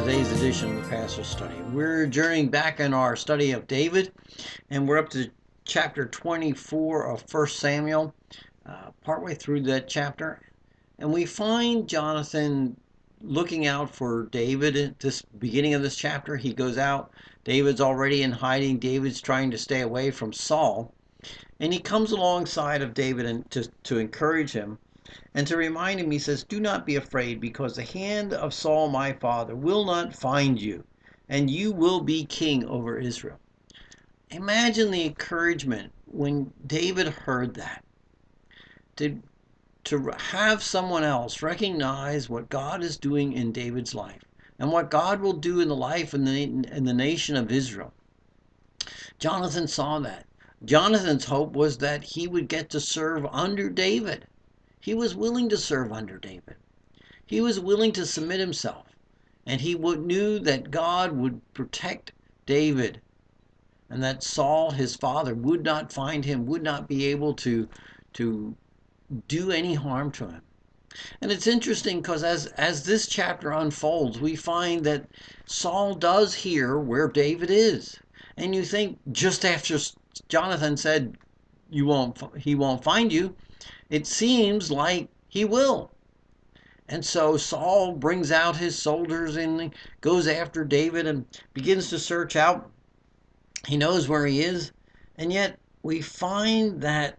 today's edition of the Pastor's Study. We're journeying back in our study of David, and we're up to chapter 24 of 1 Samuel, partway through that chapter. And we find Jonathan looking out for David at this beginning of this chapter. He goes out. David's already in hiding. David's trying to stay away from Saul. And he comes alongside of David and to encourage him. And to remind him, he says, "Do not be afraid, because the hand of Saul my father will not find you, and you will be king over Israel." Imagine the encouragement when David heard that. To have someone else recognize what God is doing in David's life and what God will do in the life and the nation of Israel. Jonathan saw that. Jonathan's hope was that he would get to serve under David. He was willing to serve under David. He was willing to submit himself. And he knew that God would protect David and that Saul, his father, would not find him, would not be able to do any harm to him. And it's interesting because as this chapter unfolds, we find that Saul does hear where David is. And you think just after Jonathan said, he won't find you, it seems like he will. And so Saul brings out his soldiers and goes after David and begins to search out. He knows where he is. And yet we find that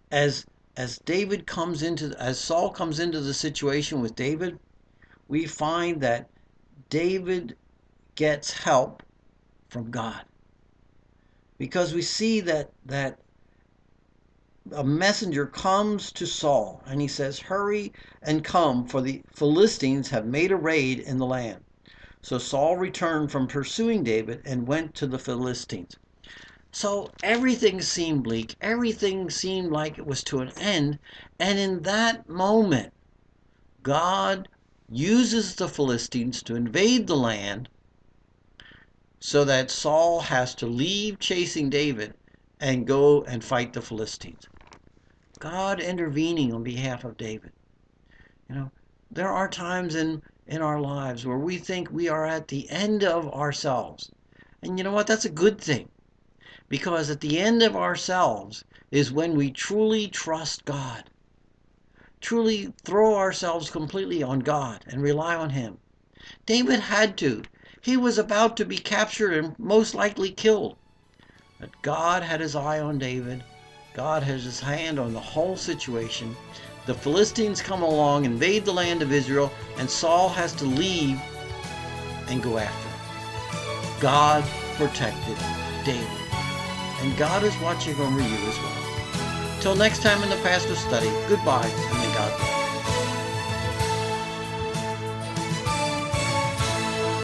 as Saul comes into the situation with David, we find that David gets help from God. Because we see that a messenger comes to Saul and he says, "Hurry and come, for the Philistines have made a raid in the land." So Saul returned from pursuing David and went to the Philistines. So everything seemed bleak. Everything seemed like it was to an end. And in that moment, God uses the Philistines to invade the land so that Saul has to leave chasing David and go and fight the Philistines. God intervening on behalf of David. There are times in our lives where we think we are at the end of ourselves. And you know what? That's a good thing. Because at the end of ourselves is when we truly trust God. Truly throw ourselves completely on God and rely on Him. David had to. He was about to be captured and most likely killed. But God had His eye on David. God has His hand on the whole situation. The Philistines come along, invade the land of Israel, and Saul has to leave and go after him. God protected David. And God is watching over you as well. Till next time in the Pastor's Study, goodbye, and may God bless.